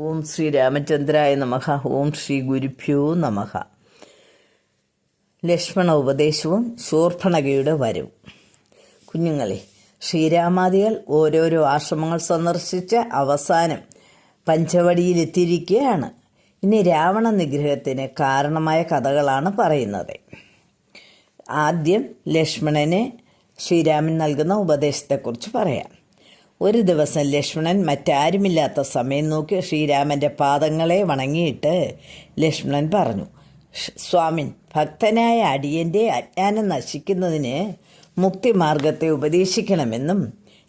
ഓം ശ്രീ രാമചന്ദ്രായ നമഃ. ഓം ശ്രീ ഗുരുഭ്യോ നമഃ. ലക്ഷ്മണ ഉപദേശവും ശൂർപ്പണഖയുടെ വരവും. കുഞ്ഞുങ്ങളെ, ശ്രീരാമാദികൾ ഓരോരോ ആശ്രമങ്ങൾ സന്ദർശിച്ച് അവസാനം പഞ്ചവടിയിലെത്തിയിരിക്കുകയാണ്. ഇനി രാവണ നിഗ്രഹത്തിന് കാരണമായ കഥകളാണ് പറയുന്നത്. ആദ്യം ലക്ഷ്മണന് ശ്രീരാമൻ നൽകുന്ന ഉപദേശത്തെക്കുറിച്ച് പറയാം. ഒരു ദിവസം ലക്ഷ്മണൻ മറ്റാരുമില്ലാത്ത സമയം നോക്കി ശ്രീരാമൻ്റെ പാദങ്ങളെ വണങ്ങിയിട്ട് ലക്ഷ്മണൻ പറഞ്ഞു, സ്വാമിൻ, ഭക്തനായ അടിയൻ്റെ അജ്ഞാനം നശിക്കുന്നതിന് മുക്തിമാർഗത്തെ ഉപദേശിക്കണമെന്നും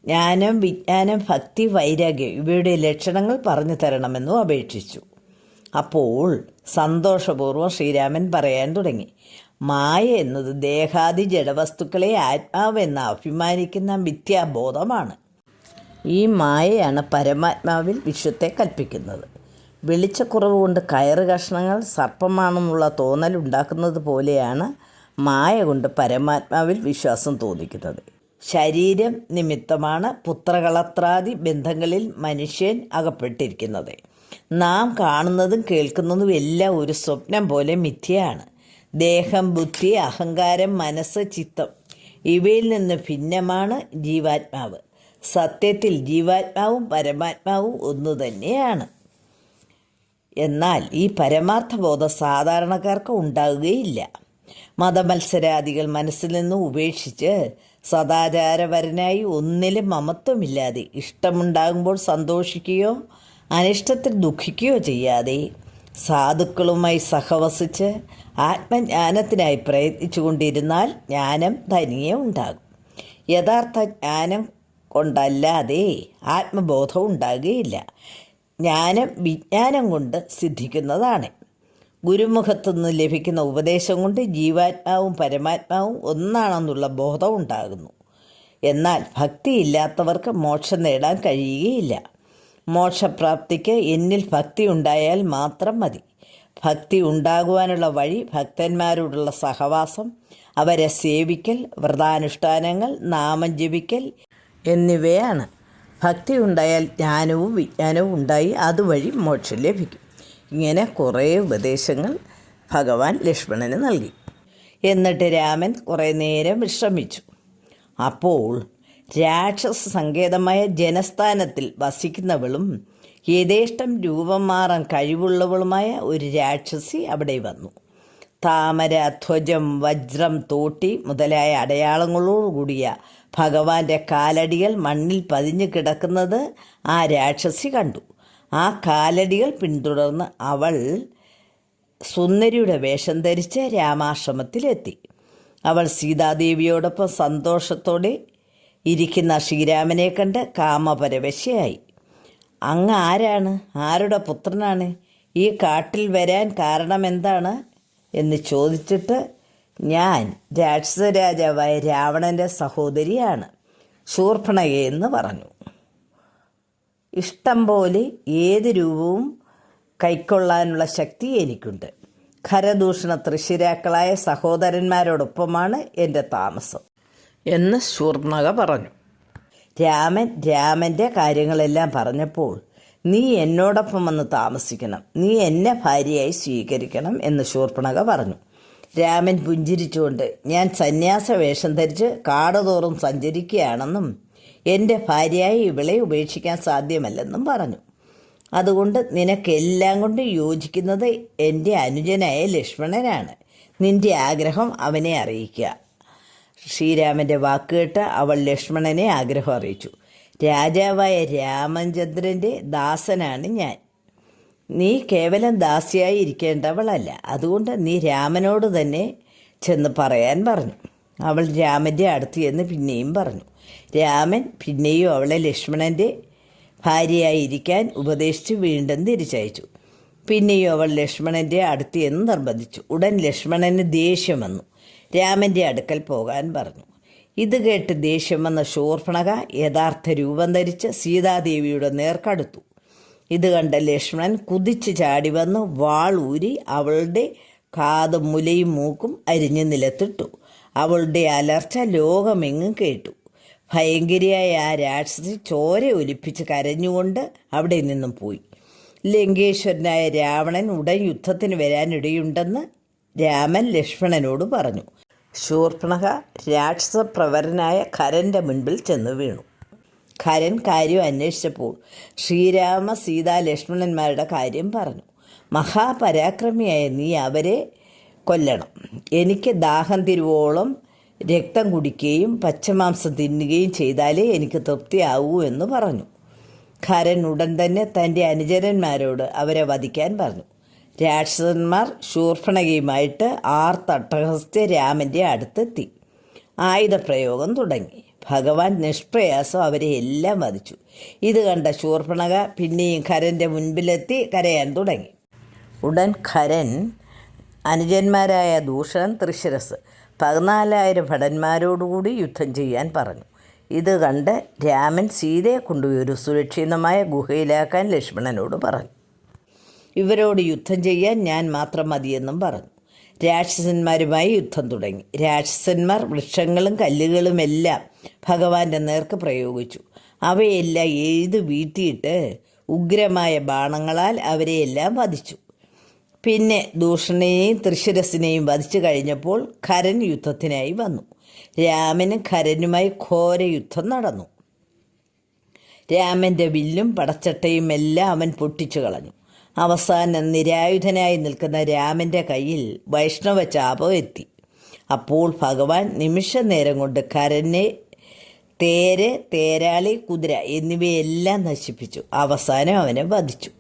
ജ്ഞാനം, വിജ്ഞാനം, ഭക്തി, വൈരാഗ്യം ഇവയുടെ ലക്ഷണങ്ങൾ പറഞ്ഞു തരണമെന്നും അപേക്ഷിച്ചു. അപ്പോൾ സന്തോഷപൂർവ്വം ശ്രീരാമൻ പറയാൻ തുടങ്ങി, മായ എന്നത് ദേഹാദി ജഡവസ്തുക്കളെ ആത്മാവെന്ന് അഭിമാനിക്കുന്ന മിഥ്യാബോധമാണ്. ഈ മായയാണ് പരമാത്മാവിൽ വിശ്വത്തെ കൽപ്പിക്കുന്നത്. വെളിച്ചക്കുറവ് കൊണ്ട് കയറ് കഷ്ണങ്ങൾ സർപ്പമാണെന്നുള്ള തോന്നലുണ്ടാക്കുന്നത് പോലെയാണ് മായ കൊണ്ട് പരമാത്മാവിൽ വിശ്വാസം തോന്നിക്കുന്നത്. ശരീരം നിമിത്തമാണ് പുത്രകളത്രാദി ബന്ധങ്ങളിൽ മനുഷ്യൻ അകപ്പെട്ടിരിക്കുന്നത്. നാം കാണുന്നതും കേൾക്കുന്നതും എല്ലാം ഒരു സ്വപ്നം പോലെ മിഥ്യയാണ്. ദേഹം, ബുദ്ധി, അഹങ്കാരം, മനസ്സ്, ചിത്തം ഇവയിൽ നിന്ന് ഭിന്നമാണ് ജീവാത്മാവ്. സത്യത്തിൽ ജീവാത്മാവും പരമാത്മാവും ഒന്നു തന്നെയാണ്. എന്നാൽ ഈ പരമാർത്ഥബോധം സാധാരണക്കാർക്ക് ഉണ്ടാകുകയില്ല. മതമത്സരാദികൾ മനസ്സിൽ നിന്ന് ഉപേക്ഷിച്ച് സദാചാരപരനായി ഒന്നിലും മമത്വമില്ലാതെ ഇഷ്ടമുണ്ടാകുമ്പോൾ സന്തോഷിക്കുകയോ അനിഷ്ടത്തിൽ ദുഃഖിക്കുകയോ ചെയ്യാതെ സാധുക്കളുമായി സഹവസിച്ച് ആത്മജ്ഞാനത്തിനായി പ്രയത്നിച്ചു കൊണ്ടിരുന്നാൽ ജ്ഞാനം തനിയെ ഉണ്ടാകും. യഥാർത്ഥ ജ്ഞാനം കൊണ്ടല്ലാതെ ആത്മബോധം ഉണ്ടാകുകയില്ല. ജ്ഞാനം വിജ്ഞാനം കൊണ്ട് സിദ്ധിക്കുന്നതാണ്. ഗുരുമുഖത്തുനിന്ന് ലഭിക്കുന്ന ഉപദേശം കൊണ്ട് ജീവാത്മാവും പരമാത്മാവും ഒന്നാണെന്നുള്ള ബോധം ഉണ്ടാകുന്നു. എന്നാൽ ഭക്തിയില്ലാത്തവർക്ക് മോക്ഷം നേടാൻ കഴിയുകയില്ല. മോക്ഷപ്രാപ്തിക്ക് എന്നിൽ ഭക്തി ഉണ്ടായാൽ മാത്രം മതി. ഭക്തി ഉണ്ടാകുവാനുള്ള വഴി ഭക്തന്മാരോടുള്ള സഹവാസം, അവരെ സേവിക്കൽ, വ്രതാനുഷ്ഠാനങ്ങൾ, നാമം ജപിക്കൽ എന്നിവയാണ്. ഭക്തി ഉണ്ടായാൽ ജ്ഞാനവും വിജ്ഞാനവും ഉണ്ടായി അതുവഴി മോക്ഷം ലഭിക്കും. ഇങ്ങനെ കുറേ ഉപദേശങ്ങൾ ഭഗവാൻ ലക്ഷ്മണന് നൽകി. എന്നിട്ട് രാമൻ കുറേ നേരം വിശ്രമിച്ചു. അപ്പോൾ രാക്ഷസ സങ്കേതമായ ജനസ്ഥാനത്തിൽ വസിക്കുന്നവളും യഥേഷ്ടം രൂപം മാറാൻ കഴിവുള്ളവളുമായ ഒരു രാക്ഷസി അവിടെ വന്നു. താമര, ധ്വജം, വജ്രം, തോട്ടി മുതലായ അടയാളങ്ങളോടുകൂടിയ ഭഗവാന്റെ കാലടികൾ മണ്ണിൽ പതിഞ്ഞു കിടക്കുന്നത് ആ രാക്ഷസി കണ്ടു. ആ കാലടികൾ പിന്തുടർന്ന് അവൾ സുന്ദരിയുടെ വേഷം ധരിച്ച് രാമാശ്രമത്തിലെത്തി. അവൾ സീതാദേവിയോടൊപ്പം സന്തോഷത്തോടെ ഇരിക്കുന്ന ശ്രീരാമനെ കണ്ട് കാമപരവശയായി. അങ്ങ് ആരാണ്? ആരുടെ പുത്രനാണ്? ഈ കാട്ടിൽ വരാൻ കാരണമെന്താണ് എന്ന് ചോദിച്ചിട്ട്, ഞാൻ രാക്ഷസ രാജാവായ രാവണൻ്റെ സഹോദരിയാണ്, ശൂർപ്പണഖയെന്ന് പറഞ്ഞു. ഇഷ്ടം പോലെ ഏത് രൂപവും കൈക്കൊള്ളാനുള്ള ശക്തി എനിക്കുണ്ട്. ഖരദൂഷണ തൃശ്ശിരാക്കളായ സഹോദരന്മാരോടൊപ്പമാണ് എൻ്റെ താമസം എന്ന് ശൂർപ്പണഖ പറഞ്ഞു. രാമൻ്റെ കാര്യങ്ങളെല്ലാം പറഞ്ഞപ്പോൾ, നീ എന്നോടൊപ്പം വന്ന് താമസിക്കണം, നീ എന്നെ ഭാര്യയായി സ്വീകരിക്കണം എന്ന് ശൂർപ്പണഖ പറഞ്ഞു. രാമൻ പുഞ്ചിരിച്ചുകൊണ്ട്, ഞാൻ സന്യാസ വേഷം ധരിച്ച് കാടുതോറും സഞ്ചരിക്കുകയാണെന്നും എൻ്റെ ഭാര്യയായി ഇവളെ ഉപേക്ഷിക്കാൻ സാധ്യമല്ലെന്നും പറഞ്ഞു. അതുകൊണ്ട് നിനക്കെല്ലാം കൊണ്ട് യോജിക്കുന്നത് എൻ്റെ അനുജനായ ലക്ഷ്മണനാണ്. നിൻ്റെ ആഗ്രഹം അവനെ അറിയിക്കുക. ശ്രീരാമൻ്റെ വാക്കുകേട്ട് അവൾ ലക്ഷ്മണനെ ആഗ്രഹം അറിയിച്ചു. രാജാവായ രാമചന്ദ്രൻ്റെ ദാസനാണ് ഞാൻ. നീ കേവലം ദാസിയായി ഇരിക്കേണ്ടവളല്ല. അതുകൊണ്ട് നീ രാമനോട് തന്നെ ചെന്ന് പറയാൻ പറഞ്ഞു. അവൾ രാമൻ്റെ അടുത്ത് ചെന്ന് പിന്നെയും പറഞ്ഞു. രാമൻ പിന്നെയും അവളെ ലക്ഷ്മണൻ്റെ ഭാര്യയായിരിക്കാൻ ഉപദേശിച്ച് വീണ്ടും തിരിച്ചയച്ചു. പിന്നെയും അവൾ ലക്ഷ്മണൻ്റെ അടുത്ത് എന്ന് നിർബന്ധിച്ചു. ഉടൻ ലക്ഷ്മണന് ദേഷ്യം വന്നു. രാമൻ്റെ അടുക്കൽ പോകാൻ പറഞ്ഞു. ഇത് കേട്ട് ദേഷ്യം വന്ന ശൂർപ്പണഖ യഥാർത്ഥ രൂപം ധരിച്ച് സീതാദേവിയുടെ നേർക്കടുത്തു. ഇത് കണ്ട ലക്ഷ്മണൻ കുതിച്ച് ചാടി വന്ന് വാൾ ഊരി അവളുടെ കാതും മുലയും മൂക്കും അരിഞ്ഞ് നിലത്തിട്ടു. അവളുടെ അലർച്ച ലോകമെങ്ങും കേട്ടു. ഭയങ്കരിയായ ആ രാക്ഷസി ചോര ഒലിപ്പിച്ച് കരഞ്ഞുകൊണ്ട് അവിടെ നിന്നും പോയി. ലങ്കേശ്വരനായ രാവണൻ ഉടൻ യുദ്ധത്തിന് വരാനിടയുണ്ടെന്ന് രാമൻ ലക്ഷ്മണനോട് പറഞ്ഞു. ശൂർപ്പണഖ രാക്ഷസപ്രവരനായ ഖരൻ്റെ മുൻപിൽ ചെന്ന് വീണു. ഖരൻ കാര്യം അന്വേഷിച്ചപ്പോൾ ശ്രീരാമ സീതാ ലക്ഷ്മണന്മാരുടെ കാര്യം പറഞ്ഞു. മഹാപരാക്രമിയായ നീ അവരെ കൊല്ലണം. എനിക്ക് ദാഹം തിരുവോളം രക്തം കുടിക്കുകയും പച്ചമാംസം തിന്നുകയും ചെയ്താലേ എനിക്ക് തൃപ്തിയാവൂ എന്ന് പറഞ്ഞു. ഖരൻ ഉടൻ തന്നെ തൻ്റെ അനുചരന്മാരോട് അവരെ വധിക്കാൻ പറഞ്ഞു. രാക്ഷസന്മാർ ശൂർപ്പണഖയുമായിട്ട് ആർത്തട്ടഹസ്യ രാമൻ്റെ അടുത്തെത്തി. ആയുധപ്രയോഗം തുടങ്ങി. ഭഗവാൻ നിഷ്പ്രയാസം അവരെ എല്ലാം വധിച്ചു. ഇത് കണ്ട ശൂർപ്പണഖ പിന്നെയും ഖരൻ്റെ മുൻപിലെത്തി കരയാൻ തുടങ്ങി. ഉടൻ ഖരൻ അനുജന്മാരായ ദൂഷണൻ, തൃശിരസ് 14,000 ഭടന്മാരോടുകൂടി യുദ്ധം ചെയ്യാൻ പറഞ്ഞു. ഇത് കണ്ട് രാമൻ സീതയെ കൊണ്ടുപോയി ഒരു സുരക്ഷിതമായ ഗുഹയിലാക്കാൻ ലക്ഷ്മണനോട് പറഞ്ഞു. ഇവരോട് യുദ്ധം ചെയ്യാൻ ഞാൻ മാത്രം മതിയെന്നും പറഞ്ഞു. രാക്ഷസന്മാരുമായി യുദ്ധം തുടങ്ങി. രാക്ഷസന്മാർ വൃക്ഷങ്ങളും കല്ലുകളുമെല്ലാം ഭഗവാന്റെ നേർക്ക് പ്രയോഗിച്ചു. അവയെല്ലാം എഴുതു വീട്ടിയിട്ട് ഉഗ്രമായ ബാണങ്ങളാൽ അവരെയെല്ലാം വധിച്ചു. പിന്നെ ദൂഷണനെയും തൃശിരസിനെയും വധിച്ചു കഴിഞ്ഞപ്പോൾ ഖരൻ യുദ്ധത്തിനായി വന്നു. രാമനും ഖരനുമായി ഘോര യുദ്ധം നടന്നു. രാമൻ്റെ വില്ലും പടച്ചട്ടയും എല്ലാം അവൻ പൊട്ടിച്ചു കളഞ്ഞു. അവസാനം നിരായുധനായി നിൽക്കുന്ന രാമൻ്റെ കയ്യിൽ വൈഷ്ണവ ചാപം എത്തി. അപ്പോൾ ഭഗവാൻ നിമിഷ നേരം കൊണ്ട് ഖരനെ തേര്, തേരാളി, കുതിര എന്നിവയെല്ലാം നശിപ്പിച്ചു. അവസാനം അവനെ വധിച്ചു.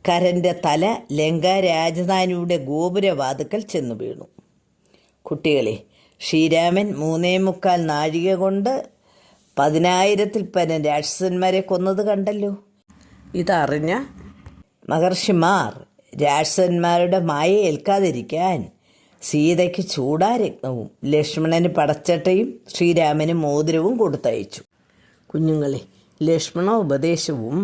ഖരൻ്റെ തല ലങ്കാ രാജധാനിയുടെ ഗോപുരവാതുക്കൽ ചെന്നു വീണു. കുട്ടികളെ, ശ്രീരാമൻ 3.25 നാഴിക കൊണ്ട് 10,000-ൽ പരം രാക്ഷസന്മാരെ കൊന്നത് കണ്ടല്ലോ. ഇതറിഞ്ഞ മഹർഷിമാർ രാക്ഷസന്മാരുടെ മായ ഏൽക്കാതിരിക്കാൻ സീതയ്ക്ക് ചൂടാരത്നവും ലക്ഷ്മണന് പടച്ചട്ടയും ശ്രീരാമന് മോതിരവും കൊടുത്തയച്ചു. കുഞ്ഞുങ്ങളെ, ലക്ഷ്മണ ഉപദേശവും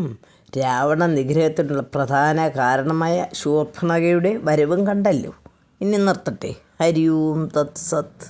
രാവണ നിഗ്രഹത്തിനുള്ള പ്രധാന കാരണമായ ശൂർപ്പണഖയുടെ വരവും കണ്ടല്ലോ. ഇനി നിർത്തട്ടെ. ഹരി ഓം തത് സത്.